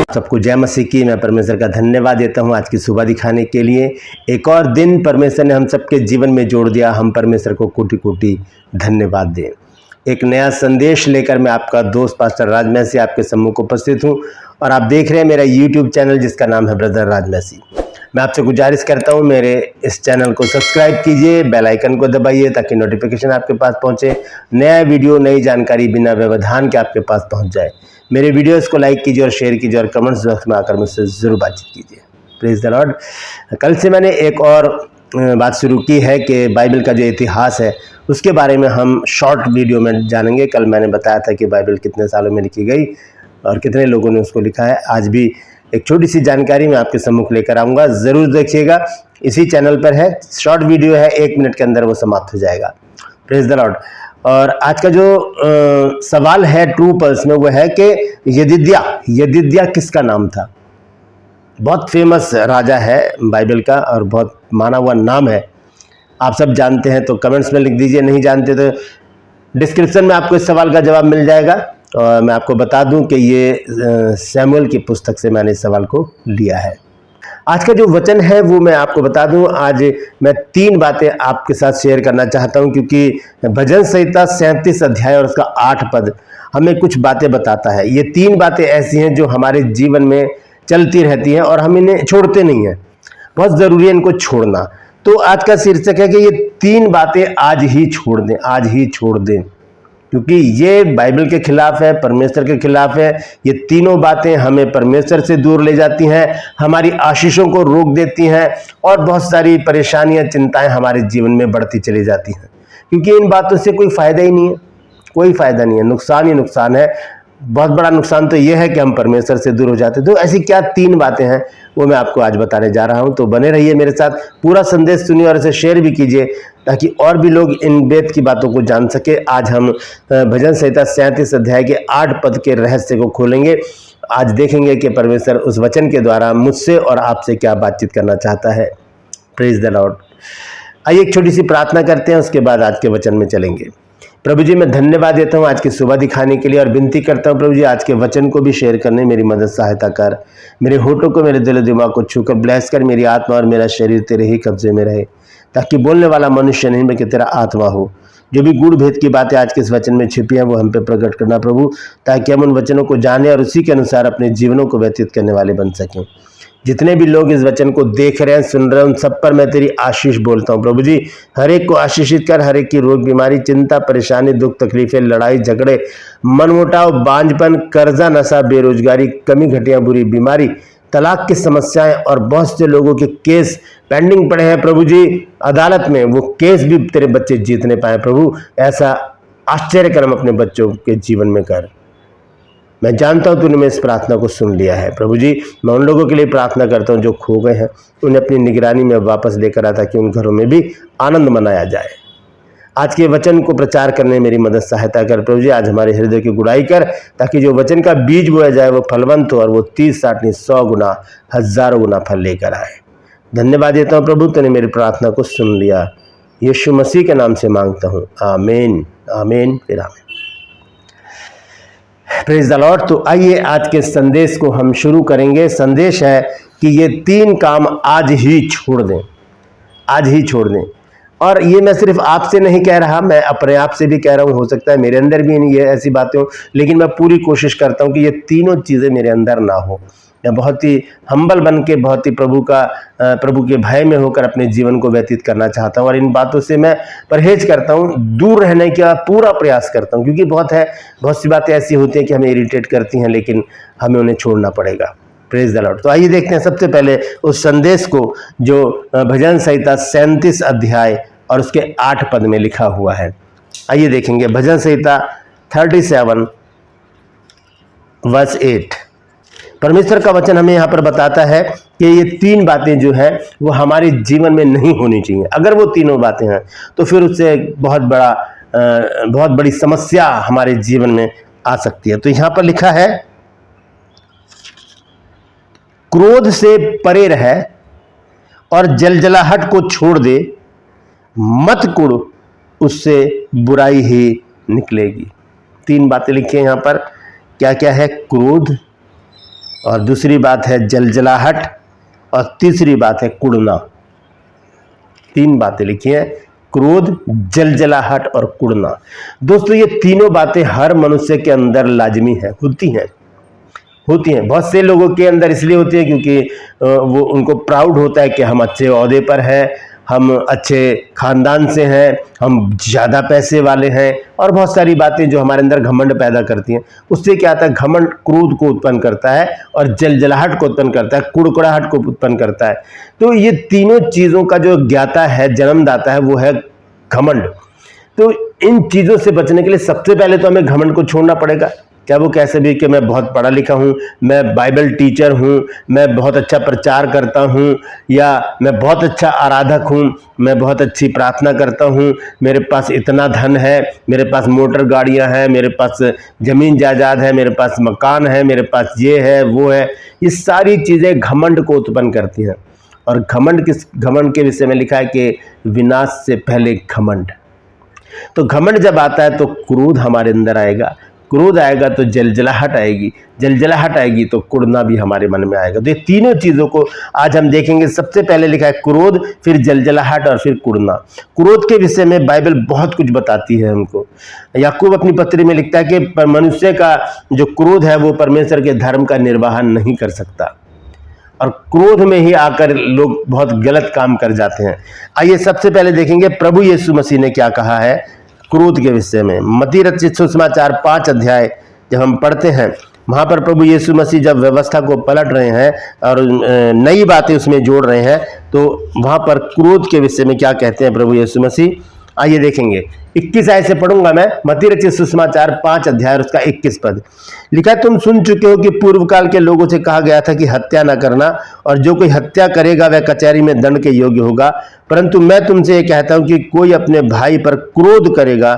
सबको जय मसीह की। मैं परमेश्वर का धन्यवाद देता हूं आज की सुबह दिखाने के लिए। एक और दिन परमेश्वर ने हम सबके जीवन में जोड़ दिया। हम परमेश्वर को कोटि कोटि धन्यवाद दें। एक नया संदेश लेकर मैं आपका दोस्त पास्टर राज मैसी आपके सम्मुख उपस्थित हूं और आप देख रहे हैं मेरा यूट्यूब चैनल जिसका नाम है ब्रदर राज मैसी। मैं आपसे गुजारिश करता हूं मेरे इस चैनल को सब्सक्राइब कीजिए, बेल आइकन को दबाइए ताकि नोटिफिकेशन आपके पास पहुंचे, नया वीडियो नई जानकारी बिना व्यवधान के आपके पास पहुंच जाए। मेरे वीडियोस को लाइक कीजिए और शेयर कीजिए और कमेंट्स बॉक्स में आकर मुझसे ज़रूर बातचीत कीजिए। Praise the Lord. कल से मैंने एक और बात शुरू की है कि बाइबल का जो इतिहास है उसके बारे में हम शॉर्ट वीडियो में जानेंगे। कल मैंने बताया था कि बाइबल कितने सालों में लिखी गई और कितने लोगों ने उसको लिखा है। आज भी एक छोटी सी जानकारी मैं आपके सम्मुख लेकर आऊँगा, ज़रूर देखिएगा। इसी चैनल पर है, शॉर्ट वीडियो है, 1 मिनट के अंदर वो समाप्त हो जाएगा। Praise the Lord. और आज का जो सवाल है ट्रू पल्स में वो है कि यदिद्या किसका नाम था। बहुत फेमस राजा है बाइबल का और बहुत माना हुआ नाम है। आप सब जानते हैं तो कमेंट्स में लिख दीजिए, नहीं जानते तो डिस्क्रिप्शन में आपको इस सवाल का जवाब मिल जाएगा। और मैं आपको बता दूं कि ये सैमुअल की पुस्तक से मैंने इस सवाल को लिया है। आज का जो वचन है वो मैं आपको बता दूं। आज मैं 3 बातें आपके साथ शेयर करना चाहता हूं क्योंकि भजन संहिता 37 अध्याय और उसका 8 पद हमें कुछ बातें बताता है। ये 3 बातें ऐसी हैं जो हमारे जीवन में चलती रहती हैं और हम इन्हें छोड़ते नहीं हैं। बहुत ज़रूरी है इनको छोड़ना। तो आज का शीर्षक है कि ये 3 बातें आज ही छोड़ दें, आज ही छोड़ दें, क्योंकि ये बाइबल के खिलाफ है, परमेश्वर के खिलाफ है। ये तीनों बातें हमें परमेश्वर से दूर ले जाती हैं, हमारी आशीषों को रोक देती हैं और बहुत सारी परेशानियां, चिंताएं हमारे जीवन में बढ़ती चली जाती हैं, क्योंकि इन बातों से कोई फ़ायदा ही नहीं है, कोई फ़ायदा नहीं है, नुकसान ही नुकसान है। बहुत बड़ा नुकसान तो यह है कि हम परमेश्वर से दूर हो जाते हैं। तो ऐसी क्या 3 बातें हैं वो मैं आपको आज बताने जा रहा हूं। तो बने रहिए मेरे साथ, पूरा संदेश सुनिए और इसे शेयर भी कीजिए ताकि और भी लोग इन वेद की बातों को जान सके। आज हम भजन संहिता 37 अध्याय के 8 पद के रहस्य को खोलेंगे। आज देखेंगे कि परमेश्वर उस वचन के द्वारा मुझसे और आपसे क्या बातचीत करना चाहता है। Praise the Lord. आइए एक छोटी सी प्रार्थना करते हैं, उसके बाद आज के वचन में चलेंगे। प्रभु जी, मैं धन्यवाद देता हूँ आज की सुबह दिखाने के लिए और विनती करता हूँ प्रभु जी आज के वचन को भी शेयर करने मेरी मदद सहायता कर। मेरे होठों को, मेरे दिल दिमाग को छूकर ब्लेस कर। मेरी आत्मा और मेरा शरीर तेरे ही कब्जे में रहे, ताकि बोलने वाला मनुष्य नहीं बल्कि तेरा आत्मा हो। जो भी गूढ़ भेद की बातें आज के इस वचन में छिपी हैं वो हम पे प्रकट करना प्रभु, ताकि हम उन वचनों को जाने और उसी के अनुसार अपने जीवनों को व्यतीत करने वाले बन सकें। जितने भी लोग इस वचन को देख रहे हैं, सुन रहे हैं, उन सब पर मैं तेरी आशीष बोलता हूँ प्रभु जी। हर एक को आशीषित कर, हर एक की रोग बीमारी, चिंता, परेशानी, दुख, तकलीफें, लड़ाई झगड़े, मनमुटाव, बांझपन, कर्जा, नशा, बेरोजगारी, कमी, घटिया, बुरी बीमारी, तलाक की समस्याएं और बहुत से लोगों के केस पेंडिंग पड़े हैं प्रभु जी अदालत में, वो केस भी तेरे बच्चे जीतने पाए प्रभु। ऐसा आश्चर्य कर्म अपने बच्चों के जीवन में कर। मैं जानता हूं तूने मेरी इस प्रार्थना को सुन लिया है प्रभु जी। मैं उन लोगों के लिए प्रार्थना करता हूं जो खो गए हैं, उन्हें अपनी निगरानी में वापस लेकर आ ताकि उन घरों में भी आनंद मनाया जाए। आज के वचन को प्रचार करने में मेरी मदद सहायता कर प्रभु जी। आज हमारे हृदय की गुड़ाई कर ताकि जो वचन का बीज बोया जाए वो फलवंत हो और वो 30, 60 नहीं 100 गुना, हजारों गुना फल लेकर आए। धन्यवाद देता हूँ प्रभु, तूने मेरी प्रार्थना को सुन लिया। यीशु मसीह के नाम से मांगता हूँ, आमीन, आमीन, फिर आमीन। Praise the Lord. तो आइए आज के संदेश को हम शुरू करेंगे। संदेश है कि ये 3 काम आज ही छोड़ दें, आज ही छोड़ दें। और ये मैं सिर्फ आपसे नहीं कह रहा, मैं अपने आप से भी कह रहा हूँ। हो सकता है मेरे अंदर भी नहीं ये ऐसी बातें हो, लेकिन मैं पूरी कोशिश करता हूँ कि ये तीनों चीज़ें मेरे अंदर ना हो। मैं बहुत ही हम्बल बन के, बहुत ही प्रभु के भय में होकर अपने जीवन को व्यतीत करना चाहता हूँ और इन बातों से मैं परहेज करता हूँ, दूर रहने का पूरा प्रयास करता हूँ, क्योंकि बहुत सी बातें ऐसी होती हैं कि हमें इरिटेट करती हैं, लेकिन हमें उन्हें छोड़ना पड़ेगा। Praise the Lord. तो आइए देखते हैं सबसे पहले उस संदेश को जो भजन संहिता 37 अध्याय और उसके 8 पद में लिखा हुआ है। आइए देखेंगे भजन संहिता 37 वर्स 8। परमेश्वर का वचन हमें यहाँ पर बताता है कि ये 3 बातें जो हैं वो हमारे जीवन में नहीं होनी चाहिए। अगर वो तीनों बातें हैं तो फिर उससे बहुत बड़ी समस्या हमारे जीवन में आ सकती है। तो यहाँ पर लिखा है, क्रोध से परे रह और जलजलाहट को छोड़ दे, मत कुड़, उससे बुराई ही निकलेगी। 3 बातें लिखी हैं यहाँ पर। क्या क्या है? क्रोध और दूसरी बात है जलजलाहट, और तीसरी बात है कुड़ना। 3 बातें लिखी हैं, क्रोध, जलजलाहट और कुड़ना। दोस्तों ये तीनों बातें हर मनुष्य के अंदर लाजमी है, होती हैं। बहुत से लोगों के अंदर इसलिए होती है क्योंकि वो उनको प्राउड होता है कि हम अच्छे ओहदे पर हैं, हम अच्छे खानदान से हैं, हम ज़्यादा पैसे वाले हैं, और बहुत सारी बातें जो हमारे अंदर घमंड पैदा करती हैं। उससे क्या आता है, घमंड क्रोध को उत्पन्न करता है और जलजलाहट को उत्पन्न करता है, कुड़कुड़ाहट को उत्पन्न करता है। तो ये तीनों चीज़ों का जो ज्ञाता है, जन्मदाता है, वो है घमंड। तो इन चीज़ों से बचने के लिए सबसे पहले तो हमें घमंड को छोड़ना पड़ेगा। क्या वो कैसे भी कि मैं बहुत पढ़ा लिखा हूँ, मैं बाइबल टीचर हूँ, मैं बहुत अच्छा प्रचार करता हूँ, या मैं बहुत अच्छा आराधक हूँ, मैं बहुत अच्छी प्रार्थना करता हूँ, मेरे पास इतना धन है, मेरे पास मोटर गाड़ियाँ हैं, मेरे पास ज़मीन जायदाद है, मेरे पास मकान है, मेरे पास ये है वो है, ये सारी चीज़ें घमंड को उत्पन्न करती हैं। और घमंड के विषय में लिखा है कि विनाश से पहले घमंड। तो घमंड जब आता है तो क्रोध हमारे अंदर आएगा, क्रोध आएगा तो जलजलाहट आएगी, जलजलाहट आएगी तो कुड़ना भी हमारे मन में आएगा। तो ये तीनों चीज़ों को आज हम देखेंगे। सबसे पहले लिखा है क्रोध, फिर जलजलाहट और फिर कुड़ना। क्रोध के विषय में बाइबल बहुत कुछ बताती है हमको। याकूब अपनी पत्री में लिखता है कि मनुष्य का जो क्रोध है वो परमेश्वर के धर्म का निर्वहन नहीं कर सकता, और क्रोध में ही आकर लोग बहुत गलत काम कर जाते हैं। आइए सबसे पहले देखेंगे प्रभु यीशु मसीह ने क्या कहा है क्रोध के विषय में। मत्ती रचित सुसमाचार 5 अध्याय जब हम पढ़ते हैं, वहाँ पर प्रभु यीशु मसीह जब व्यवस्था को पलट रहे हैं और नई बातें उसमें जोड़ रहे हैं, तो वहाँ पर क्रोध के विषय में क्या कहते हैं प्रभु यीशु मसीह। आइए देखेंगे, 21 आयत से पढ़ूंगा मैं। मत्ती रचित सुसमाचार 5 अध्याय उसका 21 पद लिखा है, तुम सुन चुके हो कि पूर्व काल के लोगों से कहा गया था कि हत्या न करना, और जो कोई हत्या करेगा वह कचहरी में दंड के योग्य होगा। परंतु मैं तुमसे ये कहता हूं कि कोई अपने भाई पर क्रोध करेगा,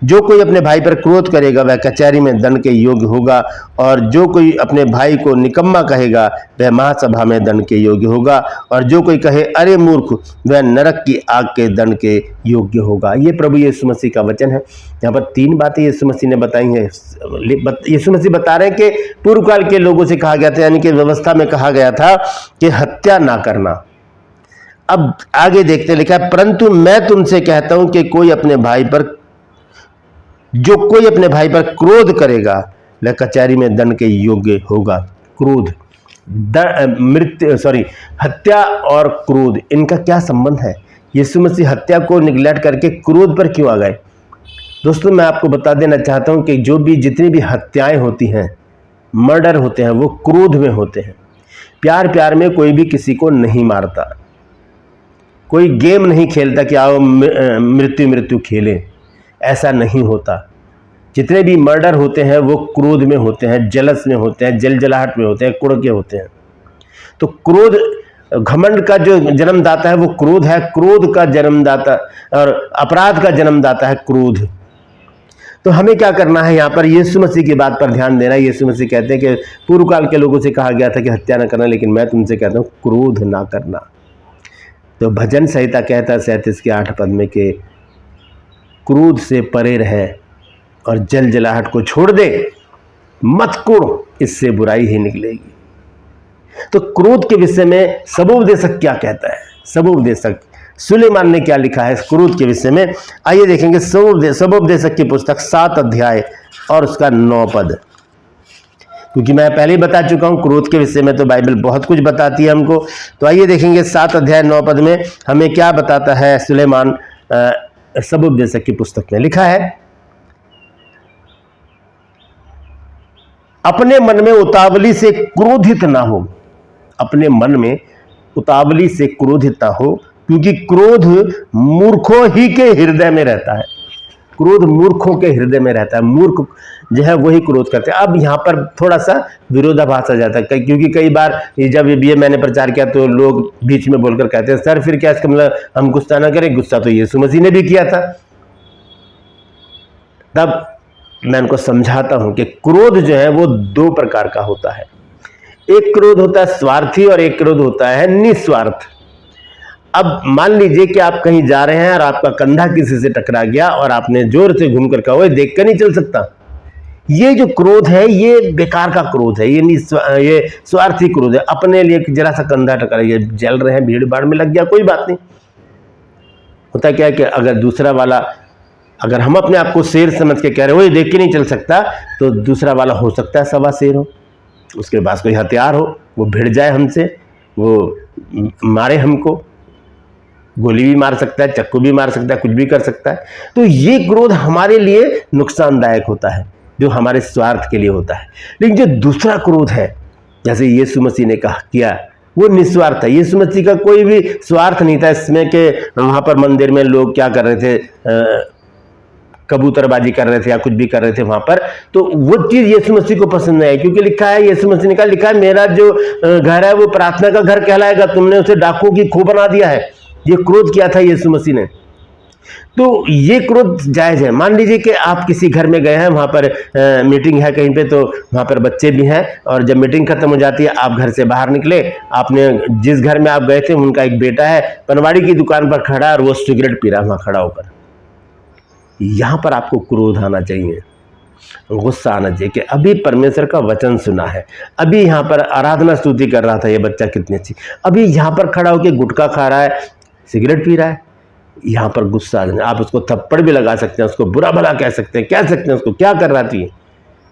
जो कोई अपने भाई पर क्रोध करेगा वह कचहरी में दंड के योग्य होगा, और जो कोई अपने भाई को निकम्मा कहेगा वह महासभा में दंड के योग्य होगा, और जो कोई कहे अरे मूर्ख वह नरक की आग के दंड के योग्य होगा। ये प्रभु यीशु मसीह का वचन है। यहाँ पर 3 बातें यीशु मसीह ने बताई हैं। यीशु मसीह बता रहे हैं कि पूर्व काल के लोगों से कहा गया था, यानी कि व्यवस्था में कहा गया था कि हत्या ना करना। अब आगे देखते लिखा है, परंतु मैं तुमसे कहता हूं कि जो कोई अपने भाई पर क्रोध करेगा वह कचहरी में दंड के योग्य होगा। क्रोध, हत्या और क्रोध, इनका क्या संबंध है? यीशु मसीह हत्या को निगलेक्ट करके क्रोध पर क्यों आ गए? दोस्तों मैं आपको बता देना चाहता हूं कि जितनी भी हत्याएं होती हैं, मर्डर होते हैं, वो क्रोध में होते हैं। प्यार में कोई भी किसी को नहीं मारता, कोई गेम नहीं खेलता कि आओ मृत्यु खेलें, ऐसा नहीं होता। जितने भी मर्डर होते हैं वो क्रोध में होते हैं, जलस में होते हैं, जलजलाहट में होते हैं, कुड़ के होते हैं। तो क्रोध, घमंड का जो जन्मदाता है वो क्रोध है, क्रोध का जन्मदाता और अपराध का जन्मदाता है क्रोध। तो हमें क्या करना है? यहाँ पर यीशु मसीह की बात पर ध्यान देना है। यीशु मसीह कहते हैं कि पूर्व काल के लोगों से कहा गया था कि हत्या न करना, लेकिन मैं तुमसे कहता हूँ क्रोध ना करना। तो भजन संहिता कहता है 37 के 8 पद में कि क्रोध से परे रहे और जलजलाहट को छोड़ दे, मत कुड़, इससे बुराई ही निकलेगी। तो क्रोध के विषय में सबोपदेशक क्या कहता है? सबोपदेशक सुलेमान ने क्या लिखा है क्रोध के विषय में? आइए देखेंगे सबोपदेशक की पुस्तक 7 अध्याय और उसका 9 पद। क्योंकि मैं पहले ही बता चुका हूं क्रोध के विषय में तो बाइबल बहुत कुछ बताती है हमको। तो आइए देखेंगे 7 अध्याय 9 पद में हमें क्या बताता है सुलेमान। सबोपदेशक की पुस्तक में लिखा है, अपने मन में उतावली से क्रोधित ना हो, अपने मन में उतावली से क्रोधित ना हो, क्योंकि क्रोध मूर्खों ही के हृदय में रहता है। क्रोध मूर्खों के हृदय में रहता है, मूर्ख जो है वही क्रोध करते हैं। अब यहाँ पर थोड़ा सा विरोधाभास आ जाता है, क्योंकि कई बार जब ये मैंने प्रचार किया तो लोग बीच में बोलकर कहते हैं सर फिर क्या इसका मतलब हम गुस्सा ना करें? गुस्सा तो यीशु मसीह ने भी किया था। तब मैं उनको समझाता हूं कि क्रोध जो है वो 2 प्रकार का होता है। एक क्रोध होता है स्वार्थी और एक क्रोध होता है निस्वार्थ। अब मान लीजिए कि आप कहीं जा रहे हैं और आपका कंधा किसी से टकरा गया और आपने जोर से घूमकर कहा ओए देख कर नहीं चल सकता, ये जो क्रोध है ये बेकार का क्रोध है, ये स्वार्थी क्रोध है। अपने लिए जरा सा कंधा टकरा, ये जल रहे हैं, भीड़ भाड़ में लग गया, कोई बात नहीं। होता क्या है कि अगर दूसरा वाला, अगर हम अपने आप को शेर समझ के कह रहे हो ये देख के नहीं चल सकता, तो दूसरा वाला हो सकता है सवा शेर हो, उसके पास कोई हथियार हो, वो भिड़ जाए हमसे, वो मारे हमको, गोली भी मार सकता है, चक्कू भी मार सकता है, कुछ भी कर सकता है। तो ये क्रोध हमारे लिए नुकसानदायक होता है, जो हमारे स्वार्थ के लिए होता है। लेकिन जो दूसरा क्रोध है, जैसे यीशु मसीह ने कहा किया, वो निस्वार्थ है। यीशु मसीह का कोई भी स्वार्थ नहीं था इसमें कि वहाँ पर मंदिर में लोग क्या कर रहे थे, कबूतरबाजी कर रहे थे या कुछ भी कर रहे थे वहाँ पर, तो वो चीज़ यीशु मसीह को पसंद नहीं आई, क्योंकि लिखा है, यीशु मसीह ने कहा, लिखा है मेरा जो घर है वो प्रार्थना का घर कहलाएगा, तुमने उसे डाकुओं की खो बना दिया है। ये क्रोध किया था यीशु मसीह ने। तो ये क्रोध जायज़ है। मान लीजिए कि आप किसी घर में गए हैं, वहाँ पर मीटिंग है कहीं पे, तो वहाँ पर बच्चे भी हैं, और जब मीटिंग खत्म हो जाती है, आप घर से बाहर निकले, आपने जिस घर में आप गए थे उनका एक बेटा है पनवाड़ी की दुकान पर खड़ा, और वो सिगरेट पी रहा है वहाँ खड़ा होकर। यहाँ पर आपको क्रोध आना चाहिए, गुस्सा आना चाहिए कि अभी परमेश्वर का वचन सुना है, अभी यहाँ पर आराधना स्तुति कर रहा था ये बच्चा, कितनी अच्छी, अभी यहाँ पर खड़ा होकर गुटखा खा रहा है, सिगरेट पी रहा है। यहाँ पर गुस्सा आ जाए, आप उसको थप्पड़ भी लगा सकते हैं, उसको बुरा भला कह सकते हैं, उसको क्या कर रहा थी,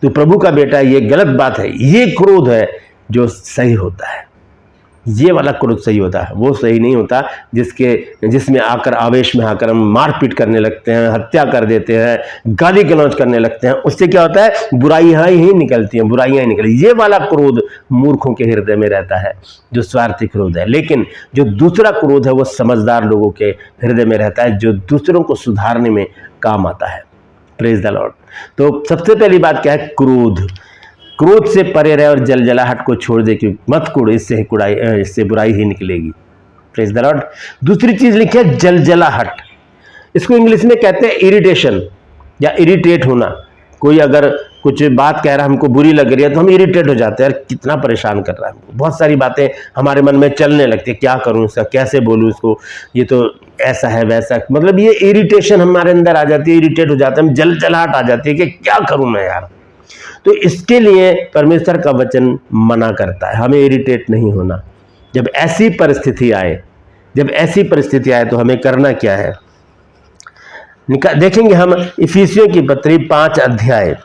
तो प्रभु का बेटा, ये गलत बात है। ये क्रोध है जो सही होता है, ये वाला क्रोध सही होता है। वो सही नहीं होता जिसमें आकर, आवेश में आकर हम मारपीट करने लगते हैं, हत्या कर देते हैं, गाली गलौज करने लगते हैं। उससे क्या होता है, बुराइयां ही निकलती हैं, बुराइयां ही निकलती। ये वाला क्रोध मूर्खों के हृदय में रहता है, जो स्वार्थी क्रोध है। लेकिन जो दूसरा क्रोध है वो समझदार लोगों के हृदय में रहता है, जो दूसरों को सुधारने में काम आता है। Praise the Lord. तो सबसे पहली बात क्या है, क्रोध से परे रहे और जलजलाहट को छोड़ दे, कि मत कुड़, इससे बुराई ही निकलेगी। Praise the Lord. दूसरी चीज लिखी है जलजलाहट, इसको इंग्लिश में कहते हैं इरिटेशन या इरिटेट होना। कोई अगर कुछ बात कह रहा है, हमको बुरी लग रही है, तो हम इरिटेट हो जाते हैं, यार कितना परेशान कर रहा है हमको। बहुत सारी बातें हमारे मन में चलने लगती है, क्या करूं इसका, कैसे बोलूं इसको, ये तो ऐसा है वैसा, मतलब ये इरिटेशन हमारे अंदर आ जाती है, इरिटेट हो जाता है, जलजलाहट आ जाती है कि क्या करूं मैं यार। तो इसके लिए परमेश्वर का वचन मना करता है, हमें इरिटेट नहीं होना। जब ऐसी परिस्थिति आए तो हमें करना क्या है, देखेंगे हम इफिसियों की पत्री 5 अध्याय,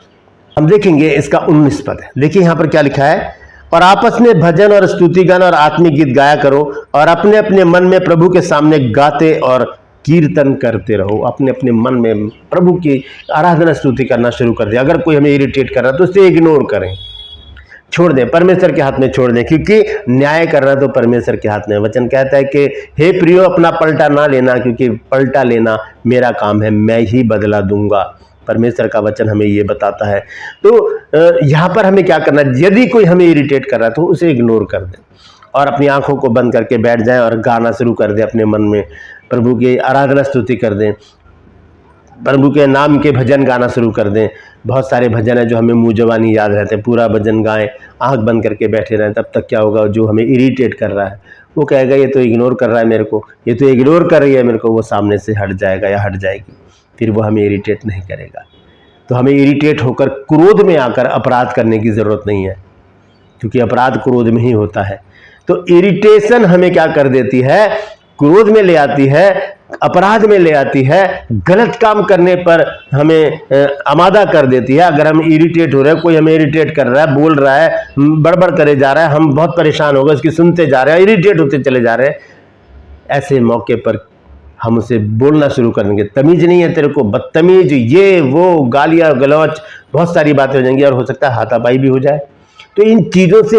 हम देखेंगे इसका 19 पद है। देखिए यहाँ पर क्या लिखा है, और आपस में भजन और स्तुतिगान और आत्मिक गीत गाया करो, और अपने अपने मन में प्रभु के सामने गाते और कीर्तन करते रहो। अपने अपने मन में प्रभु की आराधना स्तुति करना शुरू कर दे। अगर कोई हमें इरिटेट कर रहा है तो उसे इग्नोर करें, छोड़ दें, परमेश्वर के हाथ में छोड़ दें, क्योंकि न्याय करना तो परमेश्वर के हाथ में। वचन कहता है कि हे प्रियो, अपना पलटा ना लेना, क्योंकि पलटा लेना मेरा काम है, मैं ही बदला दूंगा। परमेश्वर का वचन हमें ये बताता है। तो यहाँ पर हमें क्या करना है, यदि कोई हमें इरिटेट कर रहा है तो उसे इग्नोर कर दें, और अपनी आंखों को बंद करके बैठ जाएं और गाना शुरू कर दें, अपने मन में प्रभु की आराधना स्तुति कर दें, प्रभु के नाम के भजन गाना शुरू कर दें। बहुत सारे भजन हैं जो हमें मुँह जबानी याद रहते हैं, पूरा भजन गाएं, आंख बंद करके बैठे रहें। तब तक क्या होगा, जो हमें इरिटेट कर रहा है वो कहेगा ये तो इग्नोर कर रहा है मेरे को, ये तो इग्नोर कर रही है मेरे को, वो सामने से हट जाएगा या हट जाएगी, फिर वो हमें इरिटेट नहीं करेगा। तो हमें इरिटेट होकर क्रोध में आकर अपराध करने की ज़रूरत नहीं है, क्योंकि अपराध क्रोध में ही होता है। तो इरिटेशन हमें क्या कर देती है, क्रोध में ले आती है, अपराध में ले आती है, गलत काम करने पर हमें आमादा कर देती है। अगर हम इरिटेट हो रहे हैं, कोई हमें इरिटेट कर रहा है, बोल रहा है, बड़बड़ करे जा रहा है, हम बहुत परेशान हो गए, उसकी सुनते जा रहे हैं, इरिटेट होते चले जा रहे हैं, ऐसे मौके पर हम उसे बोलना शुरू कर देंगे, तमीज नहीं है तेरे को, बदतमीज, ये वो, गालियाँ गलौच, बहुत सारी बातें हो जाएंगी, और हो सकता है हाथापाई भी हो जाए। तो इन चीज़ों से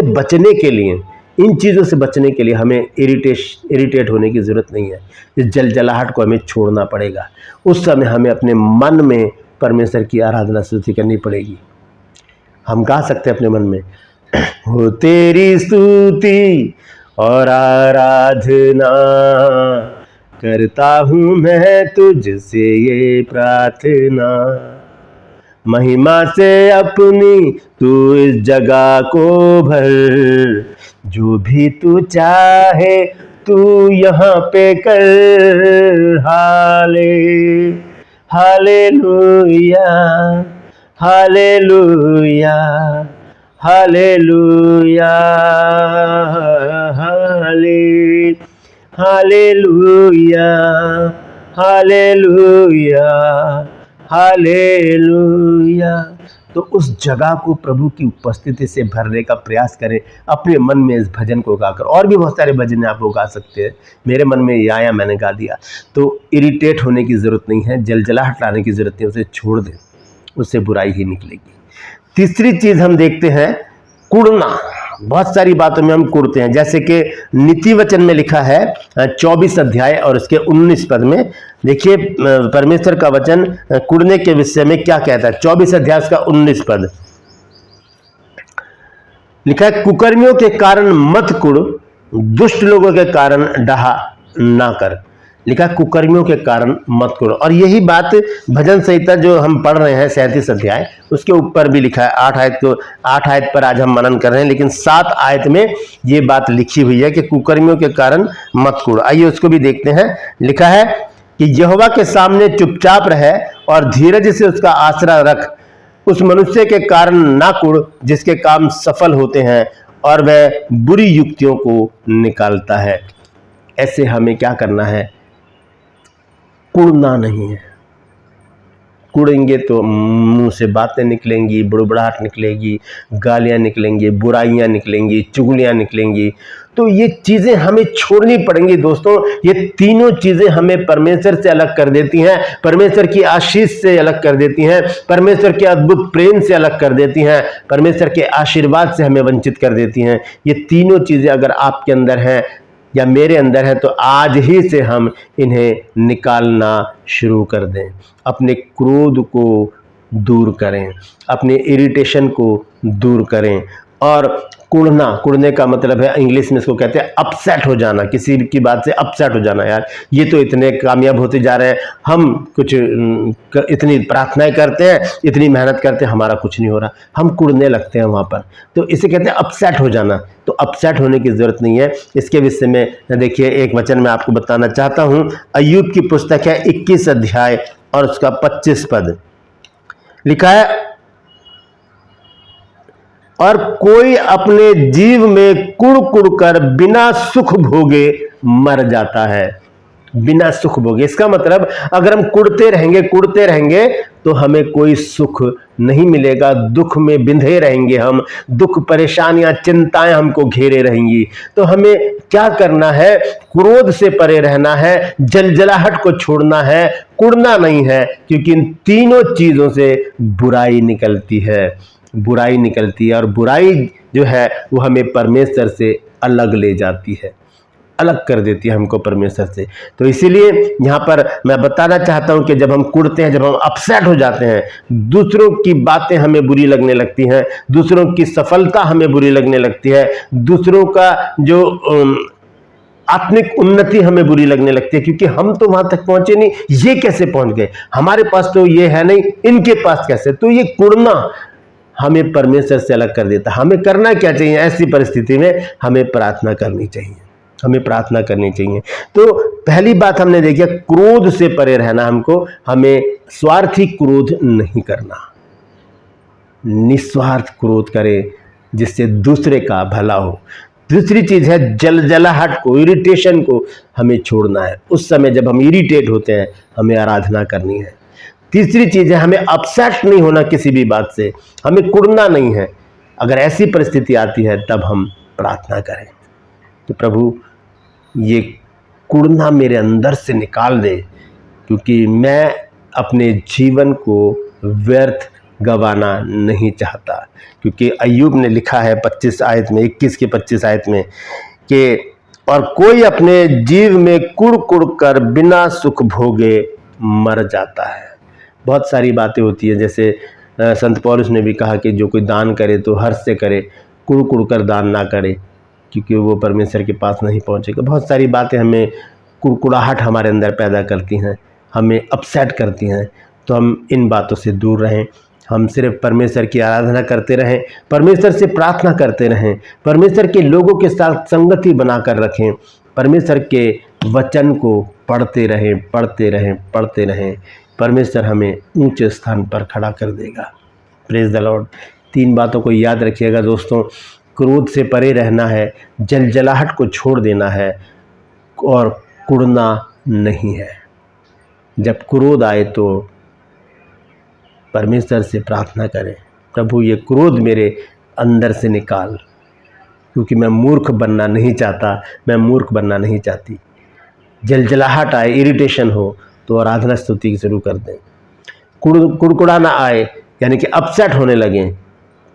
बचने के लिए हमें इरिटेट होने की ज़रूरत नहीं है। इस जलजलाहट को हमें छोड़ना पड़ेगा। उस समय हमें अपने मन में परमेश्वर की आराधना स्तुति करनी पड़ेगी। हम गा सकते हैं अपने मन में, हो तेरी स्तुति और आराधना करता हूँ मैं तुझसे ये प्रार्थना, महिमा से अपनी तू इस जगह को भर, जो भी तू चाहे तू यहाँ पे कर, हालेलुया हालेलुया हालेलुया हाले हालेलुया हालेलुया हालेलुया। तो उस जगह को प्रभु की उपस्थिति से भरने का प्रयास करें अपने मन में इस भजन को गाकर। और भी बहुत सारे भजन आप लोग गा सकते हैं, मेरे मन में ये आया मैंने गा दिया। तो इरिटेट होने की ज़रूरत नहीं है, जलजलाहट लाने की ज़रूरत नहीं, उसे छोड़ दें, उससे बुराई ही निकलेगी। तीसरी चीज़ हम देखते हैं कुड़ना। बहुत सारी बातों में हम कुड़ते हैं, जैसे कि नीति वचन में लिखा है 24 अध्याय और उसके 19 पद में। देखिए परमेश्वर का वचन कुड़ने के विषय में क्या कहता है। 24 अध्याय उसका 19 पद लिखा है, कुकर्मियों के कारण मत कुड़, दुष्ट लोगों के कारण डहा ना कर। लिखा कुकर्मियों के कारण मत कुड़। और यही बात भजन संहिता जो हम पढ़ रहे हैं 37 अध्याय उसके ऊपर भी लिखा है। 8 आयत पर आज हम मनन कर रहे हैं, लेकिन 7 आयत में ये बात लिखी हुई है कि कुकर्मियों के कारण मत कुड़। आइए उसको भी देखते हैं। लिखा है कि यहोवा के सामने चुपचाप रहे और धीरज से उसका आसरा रख, उस मनुष्य के कारण ना कुड़ जिसके काम सफल होते हैं और वह बुरी युक्तियों को निकालता है। ऐसे हमें क्या करना है, कुड़ना नहीं है। कुड़ेंगे तो मुंह से बातें निकलेंगी, बुड़बुड़ाहट निकलेगी, गालियां निकलेंगी, बुराइयां निकलेंगी, चुगलियां निकलेंगी। तो ये चीज़ें हमें छोड़नी पड़ेंगी दोस्तों। ये तीनों चीज़ें हमें परमेश्वर से अलग कर देती हैं, परमेश्वर की आशीष से अलग कर देती हैं, परमेश्वर के अद्भुत प्रेम से अलग कर देती हैं, परमेश्वर के आशीर्वाद से हमें वंचित कर देती हैं। ये तीनों चीज़ें अगर आपके अंदर हैं या मेरे अंदर है तो आज ही से हम इन्हें निकालना शुरू कर दें। अपने क्रोध को दूर करें, अपने इरिटेशन को दूर करें। और कुड़ने का मतलब है, इंग्लिश में इसको कहते हैं अपसेट हो जाना, किसी की बात से अपसेट हो जाना। यार ये तो इतने कामयाब होते जा रहे हैं, हम कुछ इतनी प्रार्थनाएं करते हैं, इतनी मेहनत करते हैं, हमारा कुछ नहीं हो रहा, हम कुड़ने लगते हैं वहाँ पर। तो इसे कहते हैं अपसेट हो जाना। तो अपसेट होने की ज़रूरत नहीं है। इसके विषय में देखिए एक वचन मैं आपको बताना चाहता हूँ। अय्यूब की पुस्तक है 21 अध्याय और उसका 25 पद लिखा है, और कोई अपने जीव में कुड़ कुड़ कर बिना सुख भोगे मर जाता है। बिना सुख भोगे, इसका मतलब अगर हम कुड़ते रहेंगे तो हमें कोई सुख नहीं मिलेगा, दुख में बिंधे रहेंगे हम, दुख परेशानियां चिंताएं हमको घेरे रहेंगी। तो हमें क्या करना है, क्रोध से परे रहना है, जलजलाहट को छोड़ना है, कुड़ना नहीं है, क्योंकि इन तीनों चीजों से बुराई निकलती है, बुराई निकलती है। और बुराई जो है वो हमें परमेश्वर से अलग ले जाती है, अलग कर देती है हमको परमेश्वर से। तो इसीलिए यहाँ पर मैं बताना चाहता हूँ कि जब हम कुड़ते हैं, जब हम अपसेट हो जाते हैं, दूसरों की बातें हमें बुरी लगने लगती हैं, दूसरों की सफलता हमें बुरी लगने लगती है, दूसरों का जो आत्मिक उन्नति हमें बुरी लगने लगती है, क्योंकि हम तो वहां तक पहुंचे नहीं, ये कैसे पहुंच गए, हमारे पास तो ये है नहीं, इनके पास कैसे। तो ये कुड़ना हमें परमेश्वर से अलग कर देता। हमें करना क्या चाहिए ऐसी परिस्थिति में, हमें प्रार्थना करनी चाहिए, हमें प्रार्थना करनी चाहिए। तो पहली बात हमने देखी, क्रोध से परे रहना हमको, हमें स्वार्थी क्रोध नहीं करना, निस्वार्थ क्रोध करें जिससे दूसरे का भला हो। दूसरी चीज है जलजलाहट को, इरिटेशन को हमें छोड़ना है। उस समय जब हम इरिटेट होते हैं हमें आराधना करनी है। तीसरी चीज है हमें अपसेट नहीं होना किसी भी बात से, हमें कुड़ना नहीं है। अगर ऐसी परिस्थिति आती है तब हम प्रार्थना करें तो प्रभु ये कुड़ना मेरे अंदर से निकाल दे, क्योंकि मैं अपने जीवन को व्यर्थ गंवाना नहीं चाहता। क्योंकि अय्यूब ने लिखा है 25 आयत में, 21 की 25 आयत में कि और कोई अपने जीव में कुड़ कुड़ कर बिना सुख भोगे मर जाता है। बहुत सारी बातें होती है, जैसे संत पौलुस ने भी कहा कि जो कोई दान करे तो हर्ष से करे, कुड़ कुड़ कर दान ना करे, क्योंकि वो परमेश्वर के पास नहीं पहुंचेगा। बहुत सारी बातें हमें कुड़कुड़ाहट हमारे अंदर पैदा करती हैं, हमें अपसेट करती हैं। तो हम इन बातों से दूर रहें, हम सिर्फ परमेश्वर की आराधना करते रहें, परमेश्वर से प्रार्थना करते रहें, परमेश्वर के लोगों के साथ संगति बनाकर रखें, परमेश्वर के वचन को पढ़ते रहें। परमेश्वर हमें ऊंचे स्थान पर खड़ा कर देगा। Praise the Lord. 3 बातों को याद रखिएगा दोस्तों। क्रोध से परे रहना है, जलजलाहट को छोड़ देना है और कुढ़ना नहीं है। जब क्रोध आए तो परमेश्वर से प्रार्थना करें, प्रभु ये क्रोध मेरे अंदर से निकाल, क्योंकि मैं मूर्ख बनना नहीं चाहता, मैं मूर्ख बनना नहीं चाहती। जलजलाहट आए, इरिटेशन हो तो आराधना स्तुति शुरू कर दें। कुड़कुड़ाना आए यानी कि अपसेट होने लगें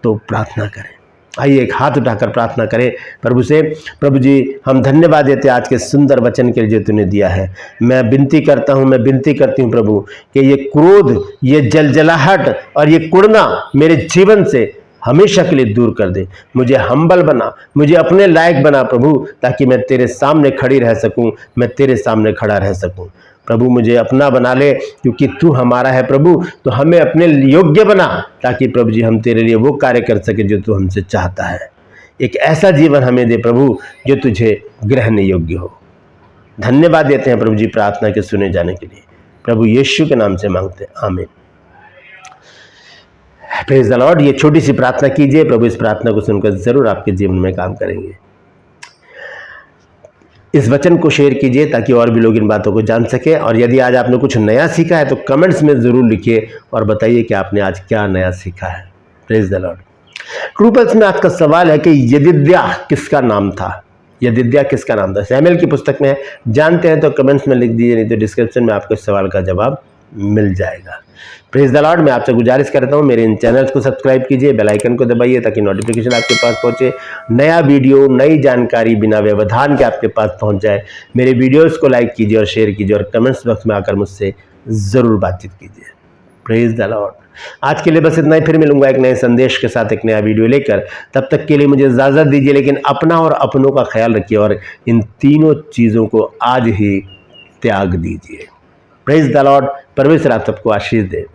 तो प्रार्थना करें। आइए एक हाथ उठाकर प्रार्थना करें प्रभु से। प्रभु जी, हम धन्यवाद देते हैं आज के सुंदर वचन के लिए जो तूने दिया है। मैं विनती करता हूँ, मैं विनती करती हूँ प्रभु कि ये क्रोध, ये जलजलाहट और ये कुड़ना मेरे जीवन से हमेशा के लिए दूर कर दे। मुझे हम्बल बना, मुझे अपने लायक बना प्रभु, ताकि मैं तेरे सामने खड़ी रह सकूं, मैं तेरे सामने खड़ा रह सकूं। प्रभु मुझे अपना बना ले, क्योंकि तू हमारा है प्रभु, तो हमें अपने योग्य बना, ताकि प्रभु जी हम तेरे लिए वो कार्य कर सके जो तू हमसे चाहता है। एक ऐसा जीवन हमें दे प्रभु जो तुझे ग्रहण योग्य हो। धन्यवाद देते हैं प्रभु जी प्रार्थना के सुने जाने के लिए। प्रभु यीशु के नाम से मांगते हैं, आमीन। Praise the Lord. ये छोटी सी प्रार्थना कीजिए, प्रभु इस प्रार्थना को सुनकर जरूर आपके जीवन में काम करेंगे। इस वचन को शेयर कीजिए ताकि और भी लोग इन बातों को जान सके। और यदि आज आपने कुछ नया सीखा है तो कमेंट्स में ज़रूर लिखिए और बताइए कि आपने आज क्या नया सीखा है। Praise the Lord. True pulse में आपका सवाल है कि यदिद्या किसका नाम था? यदिद्या किसका नाम था? सैमुएल की पुस्तक में है, जानते हैं तो कमेंट्स में लिख दीजिए, नहीं तो डिस्क्रिप्शन में आपको इस सवाल का जवाब मिल जाएगा। Praise the Lord. मैं आपसे गुजारिश करता हूँ मेरे इन चैनल्स को सब्सक्राइब कीजिए, बेल आइकन को दबाइए ताकि नोटिफिकेशन आपके पास पहुँचे, नया वीडियो नई जानकारी बिना व्यवधान के आपके पास पहुँच जाए। मेरे वीडियोस को लाइक कीजिए और शेयर कीजिए और कमेंट्स बॉक्स में आकर मुझसे ज़रूर बातचीत कीजिए। Praise the Lord. आज के लिए बस इतना ही, फिर मिलूंगा एक नए संदेश के साथ, एक नया वीडियो लेकर। तब तक के लिए मुझे इजाज़त दीजिए, लेकिन अपना और अपनों का ख्याल रखिए और इन तीनों चीज़ों को आज ही त्याग दीजिए। Praise the Lord. परमेश्वर आप सबको आशीष दे।